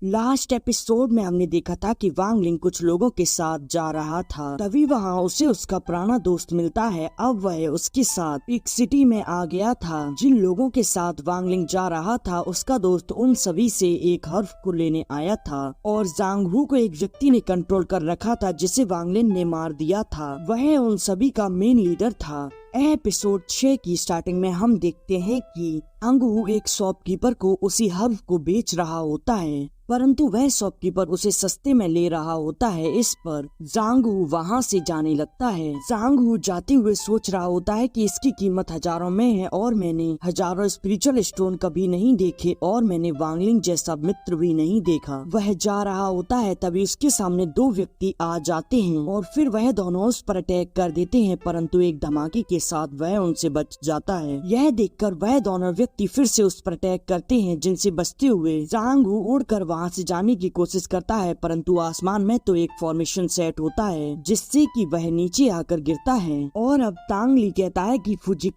Last episode में हमने देखा था कि वांग लिंग कुछ लोगों के साथ जा रहा था, तभी वहाँ उसे उसका पुराना दोस्त मिलता है। अब वह उसके साथ एक सिटी में आ गया था। जिन लोगों के साथ वांग लिंग जा रहा था, उसका दोस्त उन सभी से एक हर्फ को लेने आया था और जांग हू को एक व्यक्ति ने कंट्रोल कर रखा था जिसे वांग लिंग ने मार दिया था। वह उन सभी का मेन लीडर था। एपिसोड 6 की स्टार्टिंग में हम देखते हैं कि जांग हू एक शॉपकीपर को उसी हर्फ को बेच रहा होता है, परंतु वह शॉपकीपर उसे सस्ते में ले रहा होता है। इस पर जांग हू वहाँ से जाने लगता है। जांग हू जाते हुए सोच रहा होता है कि इसकी कीमत हजारों में है और मैंने हजारों स्पिरिचुअल स्टोन कभी नहीं देखे और मैंने वांग लिंग जैसा मित्र भी नहीं देखा। वह जा रहा होता है, तभी उसके सामने दो व्यक्ति आ जाते हैं और फिर वह दोनों उस पर अटैक कर देते हैं, परंतु एक धमाके के साथ वह उनसे बच जाता है। यह देखकर वह दोनों व्यक्ति फिर से उस पर अटैक करते हैं, जिनसे बचते हुए जांग हू उड़कर वहाँ से जाने की कोशिश करता है, परंतु आसमान में तो एक फॉर्मेशन सेट होता है जिससे कि वह नीचे आकर गिरता है। और अब तांग ली कहता है कि फुजी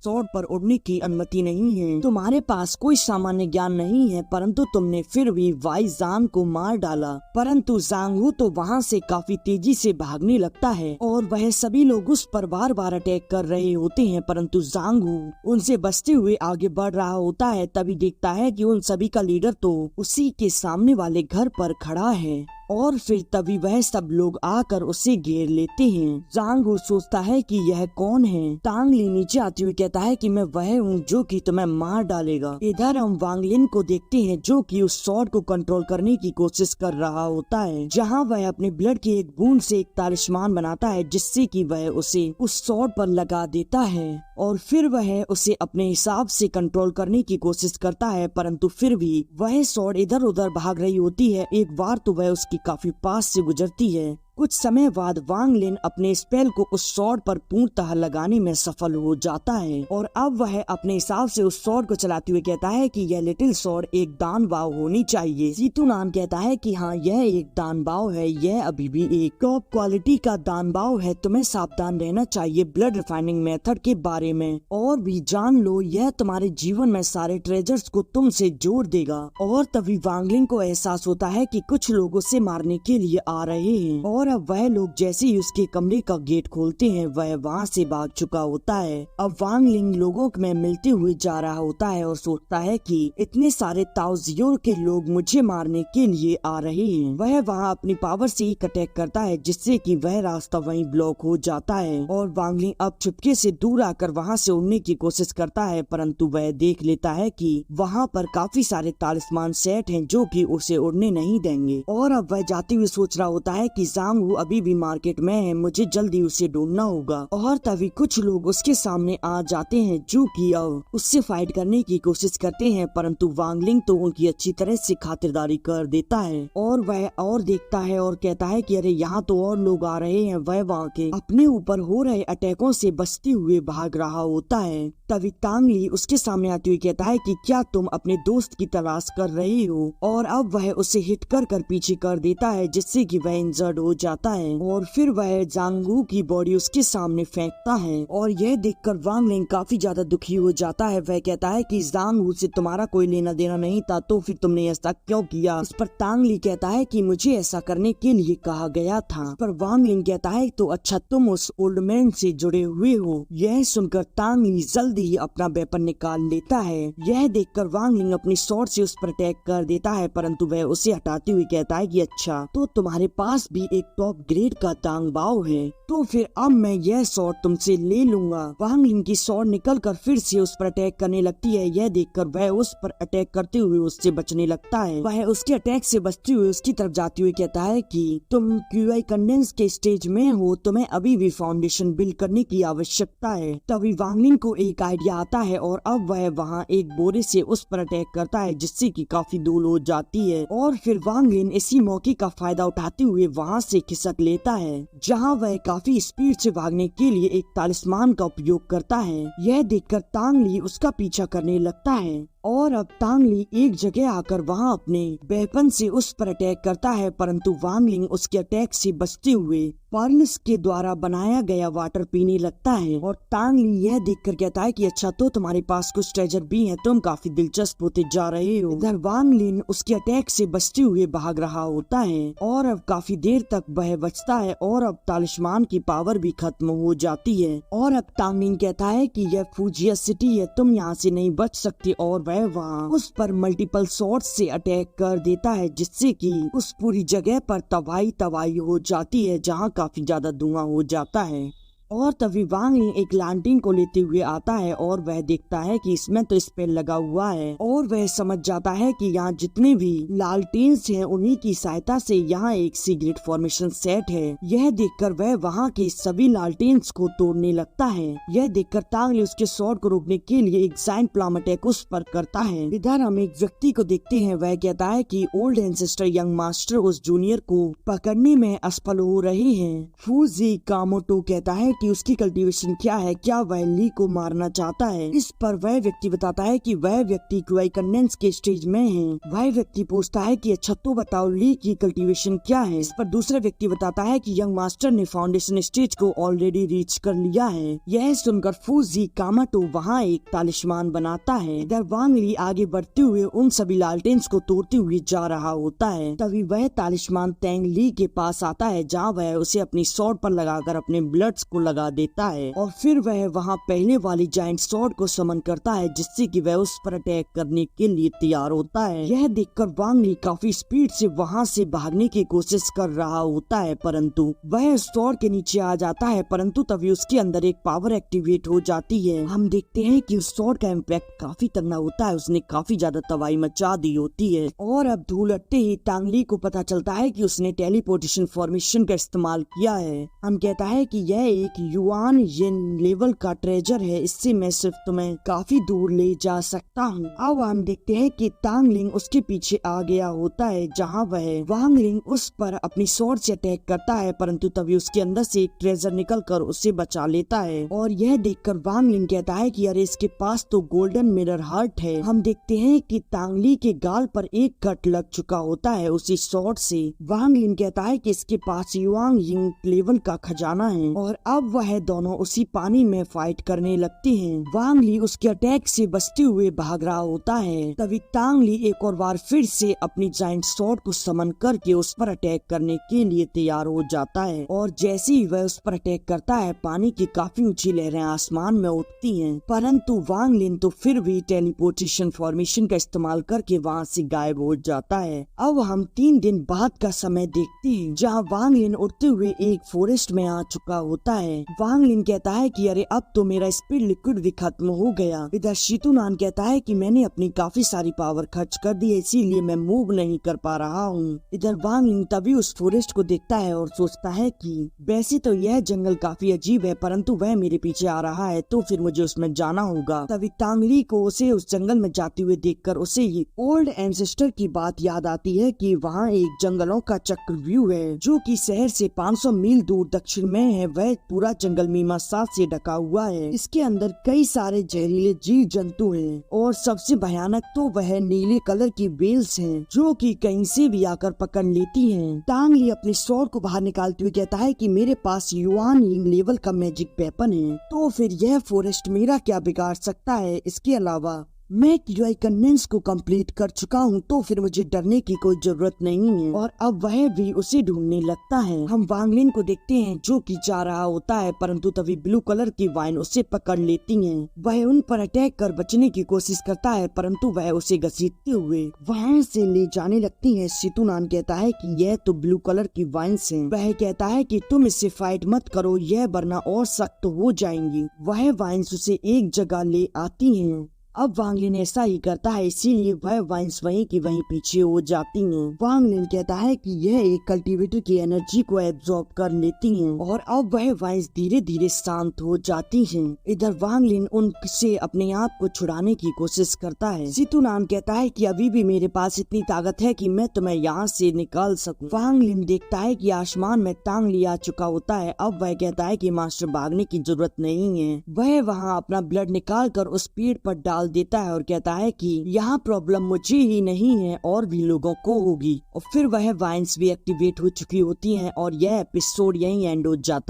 स्वॉर्ड पर उड़ने की अनुमति नहीं है। तुम्हारे पास कोई सामान्य ज्ञान नहीं है, परंतु तुमने फिर भी वाई जान को मार डाला। परंतु जांग हू तो वहाँ से काफी तेजी से भागने लगता है और वह सभी लोग उस पर बार बार अटैक कर रहे होते हैं, परंतु जांग हू उनसे बचते हुए आगे बढ़ रहा होता है। तभी देखता है कि उन सभी का लीडर तो उसी के सामने वाले घर पर खड़ा है और फिर तभी वह सब लोग आकर उसे घेर लेते हैं। जांग हू सोचता है कि यह कौन है। तांग ली नीचे आते हुए कहता है कि मैं वह हूँ जो कि तुम्हें मार डालेगा। इधर हम वांग लिन को देखते हैं जो कि उस स्वॉर्ड को कंट्रोल करने की कोशिश कर रहा होता है, जहाँ वह अपने ब्लड की एक बूंद से एक तालिस्मान बनाता है जिससे कि वह उसे उस स्वॉर्ड पर लगा देता है और फिर वह उसे अपने हिसाब से कंट्रोल करने की कोशिश करता है, परंतु फिर भी वह स्वॉर्ड इधर उधर भाग रही होती है। एक बार तो वह उसकी काफी पास से गुजरती है। कुछ समय बाद वांग लिन अपने स्पेल को उस स्वॉर्ड पर पूर्णतः लगाने में सफल हो जाता है और अब वह अपने हिसाब से उस स्वॉर्ड को चलाते हुए कहता है कि यह लिटिल स्वॉर्ड एक दानवाव होनी चाहिए। सीतुनान कहता है कि हाँ, यह एक दानवाव है, यह अभी भी एक टॉप क्वालिटी का दानवाव है। तुम्हें सावधान रहना चाहिए ब्लड रिफाइनिंग मेथड के बारे में और भी जान लो, यह तुम्हारे जीवन में सारे ट्रेजर्स को तुमसे जोड़ देगा। और तभी वांग लिन को एहसास होता है कि कुछ लोग उसे मारने के लिए आ रहे हैं और अब वह लोग जैसे ही उसके कमरे का गेट खोलते हैं वह वहाँ से भाग चुका होता है। अब वांग लिंग लोगों में मिलते हुए जा रहा होता है और सोचता है कि इतने सारे ताओजियों के लोग मुझे मारने के लिए आ रहे हैं। वह वहाँ अपनी पावर से ही अटैक करता है जिससे कि वह रास्ता वहीं ब्लॉक हो जाता है और वांग लिंग अब चुपके से दूर आकर वहाँ से उड़ने की कोशिश करता है, परंतु वह देख लेता है कि वहाँ पर काफी सारे तालिस्मान सेट हैं जो कि उसे उड़ने नहीं देंगे। और अब वह जाते हुए सोच रहा होता है कि जांग हू अभी भी मार्केट में है, मुझे जल्दी उसे ढूंढना होगा। और तभी कुछ लोग उसके सामने आ जाते हैं जो कि अब उससे फाइट करने की कोशिश करते हैं, परंतु वांग लिंग तो उनकी अच्छी तरह से खातिरदारी कर देता है और वह और देखता है और कहता है कि अरे यहाँ तो और लोग आ रहे हैं। वह वहाँ के अपने ऊपर हो रहे अटैकों से बचते हुए भाग रहा होता है। तभी तांग ली उसके सामने आते हुए कहता है कि क्या तुम अपने दोस्त की तलाश कर रही हो, और अब वह उसे हिट कर पीछे कर देता है जिससे कि वह इंजर्ड हो जाता है और फिर वह जांग हू की बॉडी उसके सामने फेंकता है और यह देखकर वांग लिंग काफी ज्यादा दुखी हो जाता है। वह कहता है कि जांग हू से तुम्हारा कोई लेना देना नहीं था, तो फिर तुमने ऐसा क्यों किया। इस पर तांग ली कहता है कि मुझे ऐसा करने के लिए कहा गया था। पर वांग लिंग कहता है तो अच्छा तुम उस ओल्ड मैन से जुड़े हुए हो। यह सुनकर तांग ली जल्दी ही अपना वेपन निकाल लेता है। यह देखकर वांग लिंग अपनी स्वॉर्ड से उस पर अटैक कर देता है, परंतु वह उसे हटाते हुए कहता है कि अच्छा तो तुम्हारे पास भी एक टॉप ग्रेड का दांगबाओ है, तो फिर अब मैं यह स्वॉर्ड तुमसे ले लूंगा। वांग लिंग की स्वॉर्ड निकलकर फिर से उस पर अटैक करने लगती है। यह देखकर वह उस पर अटैक करते हुए उससे बचने लगता है। वह उसके अटैक से बचते हुए उसकी तरफ जाते हुए कहता है कि तुम क्यूआई कंडेंस के स्टेज में हो, तुम्हें अभी भी फाउंडेशन बिल्ड करने की आवश्यकता है। तभी वांग लिंग को एक आइडिया आता है और अब वह वहाँ एक बोरे से उस पर अटैक करता है जिससे कि काफी दूर हो जाती है और फिर वांग लिंग इसी मौके का फायदा उठाते हुए वहाँ से खिसक लेता है, जहाँ वह काफी स्पीड से भागने के लिए एक तालिस्मान का उपयोग करता है। यह देखकर तांग ली उसका पीछा करने लगता है। और अब तांगली एक जगह आकर वहां अपने वेपन से उस पर अटैक करता है, परंतु वांग लिंग उसके अटैक से बचते हुए पर्ल्स के द्वारा बनाया गया वाटर पीने लगता है। और तांगली यह देखकर कहता है कि अच्छा, तो तुम्हारे पास कुछ ट्रेजर भी है, तुम काफी दिलचस्प होते जा रहे हो। इधर वांग लिंग उसके अटैक से बचते हुए भाग रहा होता है और अब काफी देर तक वह बचता है और अब तालिस्मान की पावर भी खत्म हो जाती है। और अब तांगलिंग कहता है कि यह फुजिया सिटी है, तुम यहाँ से नहीं बच सकते, और वह वहाँ उस पर मल्टीपल शॉट्स से अटैक कर देता है, जिससे कि उस पूरी जगह पर तबाही हो जाती है, जहाँ काफी ज्यादा धुआं हो जाता है। और तभी वांग लिंग एक लालटेन को लेते हुए आता है और वह देखता है कि इसमें तो स्पेल लगा हुआ है, और वह समझ जाता है कि यहाँ जितने भी लालटेन्स हैं उन्हीं की सहायता से यहाँ एक सीक्रेट फॉर्मेशन सेट है। यह देखकर वह वहाँ के सभी लालटेन्स को तोड़ने लगता है। यह देखकर तांगली उसके शॉट को रोकने के लिए एक जायंट प्लाम अटैक उस पर करता है। इधर हम एक व्यक्ति को देखते हैं, वह कहता है कि ओल्ड एंसेस्टर यंग मास्टर उस जूनियर को पकड़ने में असफल हो रहे हैं। फूजी कामोटो कहता है कि उसकी कल्टीवेशन क्या है, क्या वह ली को मारना चाहता है। इस पर वह व्यक्ति बताता है कि वह व्यक्ति क्यूआई कंडेंस के स्टेज में है। वह व्यक्ति पूछता है कि अच्छा, तो बताओ ली की कल्टीवेशन क्या है। इस पर दूसरा व्यक्ति बताता है कि यंग मास्टर ने फाउंडेशन स्टेज को ऑलरेडी रीच कर लिया है। यह सुनकर फूजी कामाटो वहाँ एक तालिस्मान बनाता है। इधर वांग ली आगे बढ़ते हुए उन सभी लालटेन्स को तोड़ते हुए जा रहा होता है। तभी वह तालिस्मान तेंग ली के पास आता है, जहाँ वह उसे अपनी स्वॉर्ड पर लगाकर अपने ब्लड्स को लगा देता है, और फिर वह वहाँ पहले वाली जायंट स्वॉर्ड को समन करता है, जिससे कि वह उस पर अटैक करने के लिए तैयार होता है। यह देखकर वांग ली काफी स्पीड से वहाँ से भागने की कोशिश कर रहा होता है, परंतु वह स्वॉर्ड के नीचे आ जाता है। परंतु तभी उसके अंदर एक पावर एक्टिवेट हो जाती है। हम देखते हैं कि उस स्वॉर्ड का इम्पैक्ट काफी तगड़ा होता है, उसने काफी ज्यादा तबाही मचा दी होती है। और अब धूल हटते ही तांगली को पता चलता है कि उसने टेलीपोर्टेशन फॉर्मेशन का इस्तेमाल किया है। हम कहता है कि यह एक युआन येन लेवल का ट्रेजर है, इससे मैं सिर्फ तुम्हें काफी दूर ले जा सकता हूँ। अब हम देखते हैं कि तांगलिंग उसके पीछे आ गया होता है, जहाँ वह वांग लिंग उस पर अपनी स्वॉर्ड से अटैक करता है, परंतु तभी उसके अंदर से एक ट्रेजर निकलकर उसे बचा लेता है। और यह देखकर वांग लिंग कहता है कि अरे, इसके पास तो गोल्डन मिरर हार्ट है। हम देखते हैं कि तांगली के गाल पर एक कट लग चुका होता है उसी स्वॉर्ड से। वांग लिंग कहता है कि इसके पास युआंग यिंग लेवल का खजाना है, और अब वह दोनों उसी पानी में फाइट करने लगते हैं। वांग ली उसके अटैक से बचते हुए भाग रहा होता है। तभी तांग ली एक और बार फिर से अपनी जायंट स्वॉर्ड को समन करके उस पर अटैक करने के लिए तैयार हो जाता है, और जैसे ही वह उस पर अटैक करता है, पानी की काफी ऊंची लहरें आसमान में उठती हैं, परंतु वांग लिन तो फिर भी टेलीपोर्टेशन फॉर्मेशन का इस्तेमाल करके वहाँ से गायब हो जाता है। अब हम 3 दिन बाद का समय देखते हैं, जहाँ वांग लिन उड़ते हुए एक फॉरेस्ट में आ चुका होता है। वांग लिन कहता है कि अरे, अब तो मेरा स्पीड लिक्विड भी खत्म हो गया। इधर शीतुनान कहता है कि मैंने अपनी काफी सारी पावर खर्च कर दी है, इसीलिए मैं मूव नहीं कर पा रहा हूँ। इधर वांग लिन तभी उस फॉरेस्ट को देखता है और सोचता है कि वैसे तो यह जंगल काफी अजीब है, परंतु वह मेरे पीछे आ रहा है, तो फिर मुझे उसमें जाना होगा। तभी तांगली को उसे उस जंगल में जाते हुए देखकर उसे ये ओल्ड एंसेस्टर की बात याद आती है कि वहाँ एक जंगलों का चक्रव्यूह है, जो कि शहर से 500 मील दूर दक्षिण में है। वह पूरा जंगल मीमांसा से ढका हुआ है। इसके अंदर कई सारे जहरीले जीव जंतु हैं, और सबसे भयानक तो वह नीले कलर की वेल्स हैं, जो कि कहीं से भी आकर पकड़ लेती हैं। तांगली अपने स्वॉर्ड को बाहर निकालते हुए कहता है कि मेरे पास युआन यिंग लेवल का मैजिक वेपन है, तो फिर यह फॉरेस्ट मेरा क्या बिगाड़ सकता है। इसके अलावा मैं क्यूआई कंडेंस को कंप्लीट कर चुका हूँ, तो फिर मुझे डरने की कोई जरूरत नहीं है। और अब वह भी उसे ढूंढने लगता है। हम वांग लिन को देखते हैं, जो कि जा रहा होता है, परंतु तभी ब्लू कलर की वाइन उसे पकड़ लेती हैं। वह उन पर अटैक कर बचने की कोशिश करता है, परंतु वह उसे घसीटते हुए वहाँ से ले जाने लगती है। शीतुनान कहता है कि यह तो ब्लू कलर की वाइन्स हैं। वह कहता है कि तुम इससे फाइट मत करो, यह वरना और सख्त हो जाएंगी। वह वाइन्स उसे एक जगह ले आती हैं। अब वांग लिन ऐसा ही करता है, इसीलिए वह वाइन्स वहीं की वहीं पीछे हो जाती हैं। वांग लिन कहता है कि यह एक कल्टीवेटर की एनर्जी को एब्जॉर्ब कर लेती हैं, और अब वह वाइन्स धीरे धीरे शांत हो जाती हैं। इधर वांग लिन उनसे अपने आप को छुड़ाने की कोशिश करता है। शीतुनान कहता है कि अभी भी मेरे पास इतनी ताकत है कि मैं तुम्हें यहाँ से निकाल सकूं। वांग लिन देखता है कि आसमान में तांग ली आ चुका होता है। अब वह कहता है कि मास्टर भागने की जरूरत नहीं है। वह वहाँ अपना ब्लड निकाल कर उस पेड़ पर डाल डाल देता है और कहता है कि यहाँ प्रॉब्लम मुझे ही नहीं है और भी लोगों को होगी। और फिर वह वाइन्स भी एक्टिवेट हो चुकी होती हैं और यह एपिसोड यहीं एंड हो जाता है।